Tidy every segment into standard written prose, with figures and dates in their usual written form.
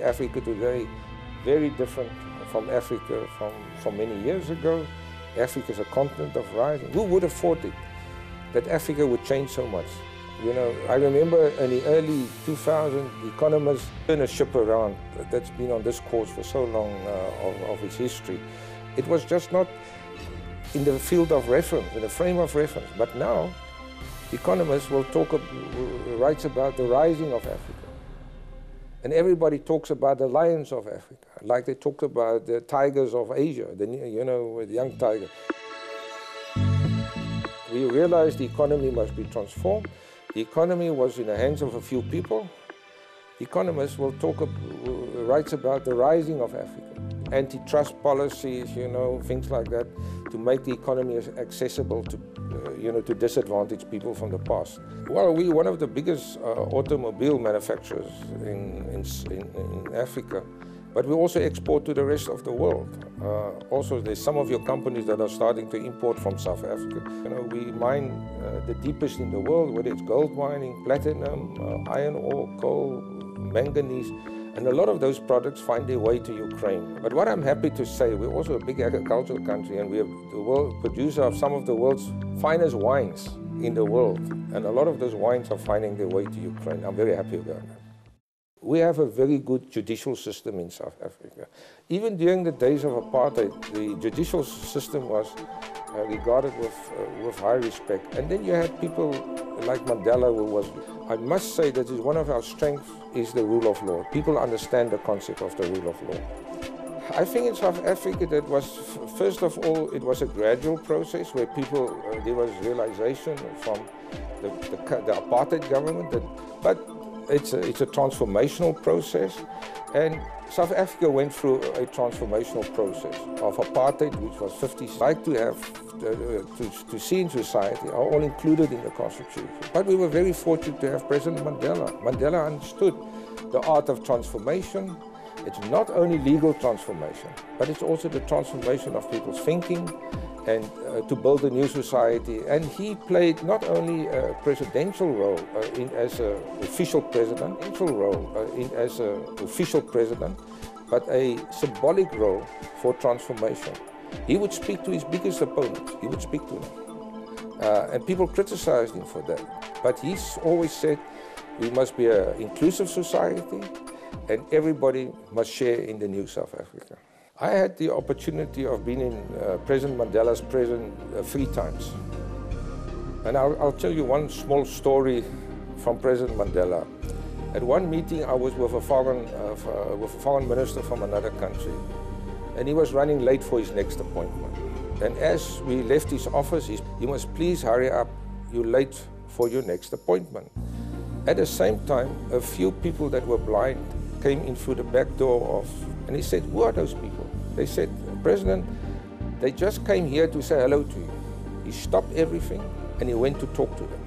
Africa today very different from Africa from many years ago. Africa is a continent of rising. Who would have thought it, that Africa would change so much? You know, I remember in the early 2000s, economists turned a ship around that's been on this course for so long of its history. It was just not in the field of reference, in the frame of reference. But now, economists will write about the rising of Africa. And everybody talks about the lions of Africa, like they talked about the tigers of Asia, the young tiger. We realized the economy must be transformed. The economy was in the hands of a few people. Economists will write about the rising of Africa. Antitrust policies, things like that, to make the economy accessible to, to disadvantaged people from the past. Well, we're one of the biggest automobile manufacturers in Africa, but we also export to the rest of the world. Also, there's some of your companies that are starting to import from South Africa. We mine the deepest in the world, whether it's gold mining, platinum, iron ore, coal, manganese, and a lot of those products find their way to Ukraine. But what I'm happy to say, we're also a big agricultural country, and we are the world producer of some of the world's finest wines in the world. And a lot of those wines are finding their way to Ukraine. I'm very happy about that. We have a very good judicial system in South Africa. Even during the days of apartheid, the judicial system was regarded with high respect. And then you had people like Mandela, who was, I must say that is one of our strengths is the rule of law. People understand the concept of the rule of law. I think in South Africa that was, first of all, it was a gradual process where people, there was realization from the apartheid government, but it's a transformational process, and South Africa went through a transformational process of apartheid, which was 50. Like to have to see in society are all included in the constitution. But we were very fortunate to have President Mandela. Mandela understood the art of transformation. It's not only legal transformation, but it's also the transformation of people's thinking and to build a new society. And he played not only a presidential role as an official president, but a symbolic role for transformation. He would speak to his biggest opponents. He would speak to them. And people criticized him for that. But he's always said we must be an inclusive society and everybody must share in the new South Africa. I had the opportunity of being in President Mandela's presence 3 times. And I'll tell you one small story from President Mandela. At one meeting, I was with a foreign minister from another country, and he was running late for his next appointment. And as we left his office, he must please hurry up, you're late for your next appointment. At the same time, a few people that were blind came in through the back door and he said, who are those people? They said, President, they just came here to say hello to you. He stopped everything and he went to talk to them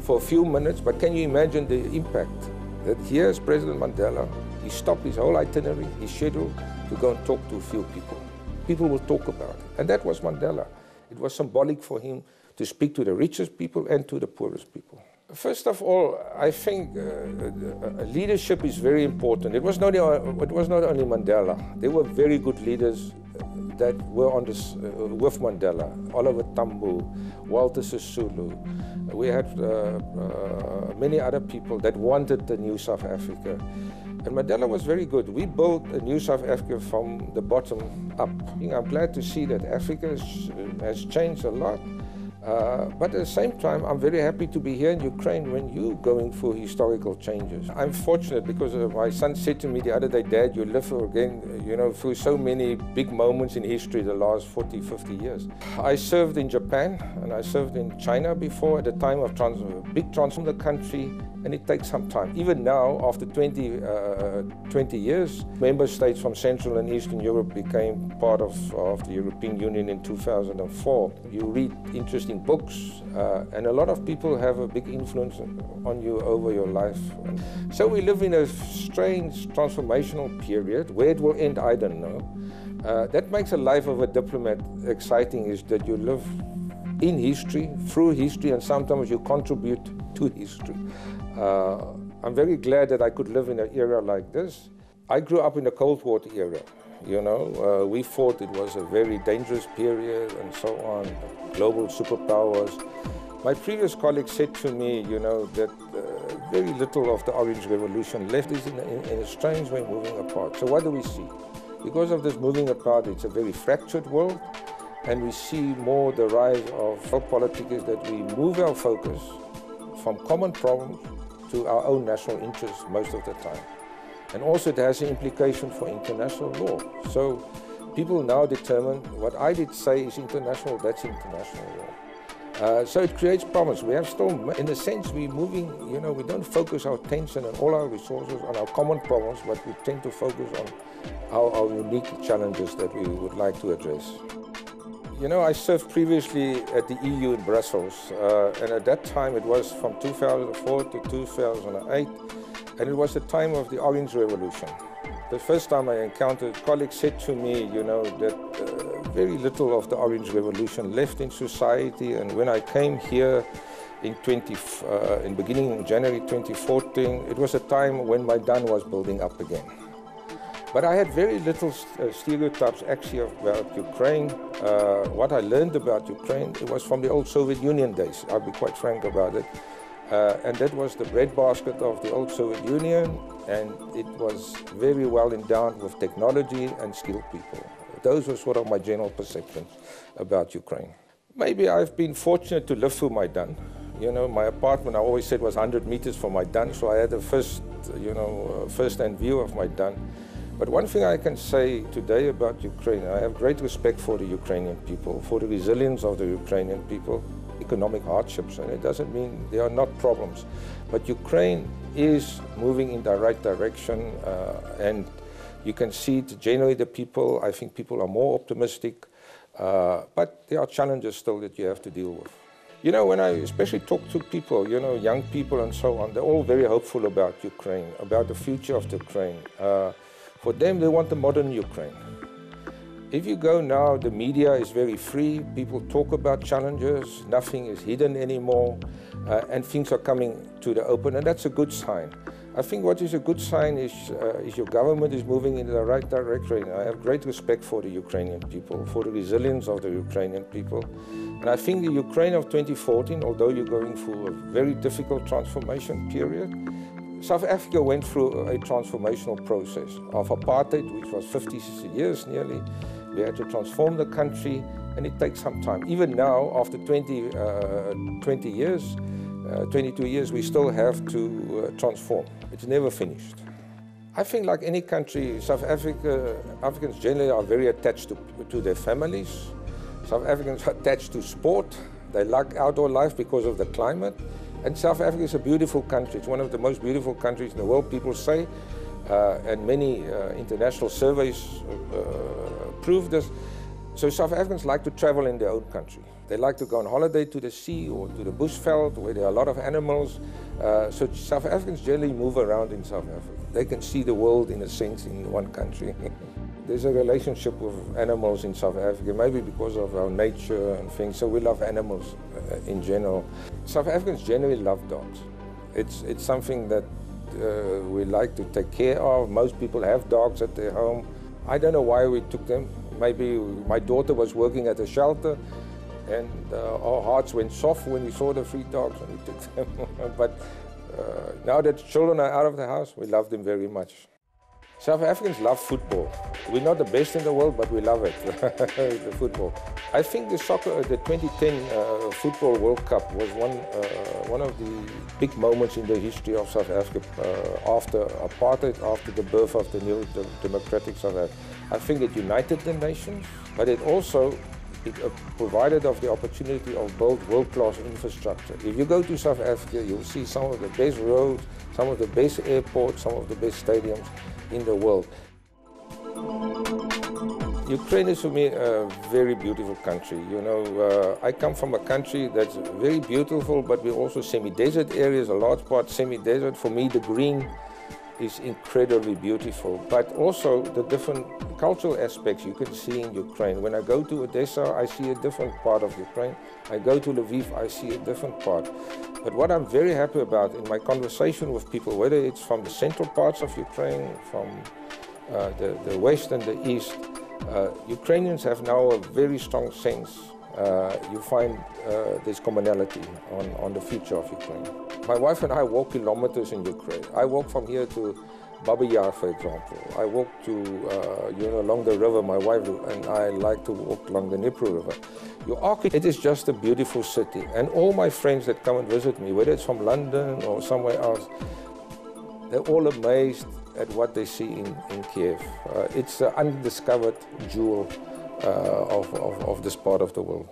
for a few minutes, but can you imagine the impact that here's President Mandela, he stopped his whole itinerary, his schedule, to go and talk to a few people. People will talk about it. And that was Mandela. It was symbolic for him to speak to the richest people and to the poorest people. First of all, I think leadership is very important. It was not only Mandela. There were very good leaders that were on this with Mandela. Oliver Tambo, Walter Sisulu. We had many other people that wanted the new South Africa. And Mandela was very good. We built a new South Africa from the bottom up. I'm glad to see that Africa has changed a lot. But at the same time, I'm very happy to be here in Ukraine when you're going through historical changes. I'm fortunate because my son said to me the other day, Dad, you live again, through so many big moments in history the last 40, 50 years. I served in Japan and I served in China before at the time of big transform the country, and it takes some time. Even now, after 20 years, member states from Central and Eastern Europe became part of the European Union in 2004. You read interesting books, and a lot of people have a big influence on you over your life. So we live in a strange transformational period. Where it will end, I don't know. That makes the life of a diplomat exciting, is that you live in history, through history, and sometimes you contribute to history. I'm very glad that I could live in an era like this. I grew up in the Cold War era. You know, we thought it was a very dangerous period and so on, global superpowers. My previous colleague said to me, you know, that very little of the Orange Revolution left is in a strange way moving apart. So what do we see? Because of this moving apart, it's a very fractured world, and we see more the rise of politics that we move our focus from common problems to our own national interests most of the time. And also it has an implication for international law. So people now determine what I did say is international, that's international law. So it creates problems. We have still, in a sense, we're moving, you know, we don't focus our attention and all our resources on our common problems, but we tend to focus on our unique challenges that we would like to address. You know, I served previously at the EU in Brussels, and at that time it was from 2004 to 2008, and it was the time of the Orange Revolution. The first time I encountered, colleagues said to me, you know, that very little of the Orange Revolution left in society, and when I came here in beginning of January 2014, it was a time when Maidan was building up again. But I had very little stereotypes actually about Ukraine. What I learned about Ukraine, it was from the old Soviet Union days, I'll be quite frank about it. And that was the breadbasket of the old Soviet Union, and it was very well endowed with technology and skilled people. Those were sort of my general perceptions about Ukraine. Maybe I've been fortunate to live through Maidan. You know, my apartment, I always said, was 100 meters from Maidan, so I had a first-hand view of Maidan. But one thing I can say today about Ukraine, I have great respect for the Ukrainian people, for the resilience of the Ukrainian people, economic hardships, and it doesn't mean there are not problems. But Ukraine is moving in the right direction, and you can see it generally the people, I think people are more optimistic, but there are challenges still that you have to deal with. You know, when I especially talk to people, you know, young people and so on, they're all very hopeful about Ukraine, about the future of Ukraine. For them, they want the modern Ukraine. If you go now, the media is very free, people talk about challenges, nothing is hidden anymore, and things are coming to the open, and that's a good sign. I think what is a good sign is your government is moving in the right direction. I have great respect for the Ukrainian people, for the resilience of the Ukrainian people. And I think the Ukraine of 2014, although you're going through a very difficult transformation period, South Africa went through a transformational process of apartheid, which was 50 years nearly. We had to transform the country, and it takes some time. Even now, after 22 years, we still have to transform. It's never finished. I think like any country, Africans generally are very attached to their families. South Africans are attached to sport. They like outdoor life because of the climate. And South Africa is a beautiful country. It's one of the most beautiful countries in the world, people say. And many international surveys prove this. So South Africans like to travel in their own country. They like to go on holiday to the sea or to the bushveld where there are a lot of animals. So South Africans generally move around in South Africa. They can see the world in a sense in one country. There's a relationship with animals in South Africa, maybe because of our nature and things, so we love animals in general. South Africans generally love dogs. It's something that we like to take care of. Most people have dogs at their home. I don't know why we took them. Maybe my daughter was working at a shelter, and our hearts went soft when we saw the 3 dogs and we took them. But now that children are out of the house, we love them very much. South Africans love football. We're not the best in the world, but we love it, the football. I think the 2010 Football World Cup was one of the big moments in the history of South Africa after apartheid, after the birth of the new democratic South Africa. I think it united the nations, but it also provided of the opportunity of build world-class infrastructure. If you go to South Africa, you'll see some of the best roads, some of the best airports, some of the best stadiums in the world. Ukraine is for me a very beautiful country. You know, I come from a country that's very beautiful, but we're also semi-desert areas, a large part semi-desert. For me, the green is incredibly beautiful, but also the different cultural aspects you can see in Ukraine. When I go to Odessa, I see a different part of Ukraine. I go to Lviv, I see a different part. But what I'm very happy about in my conversation with people, whether it's from the central parts of Ukraine, from the west and the east, Ukrainians have now a very strong sense. You find there's commonality on the future of Ukraine. My wife and I walk kilometers in Ukraine. I walk from here to Baba Yar, for example. I walk to, along the river. My wife and I like to walk along the Dnipro River. It is just a beautiful city. And all my friends that come and visit me, whether it's from London or somewhere else, they're all amazed at what they see in Kiev. It's an undiscovered jewel of this part of the world.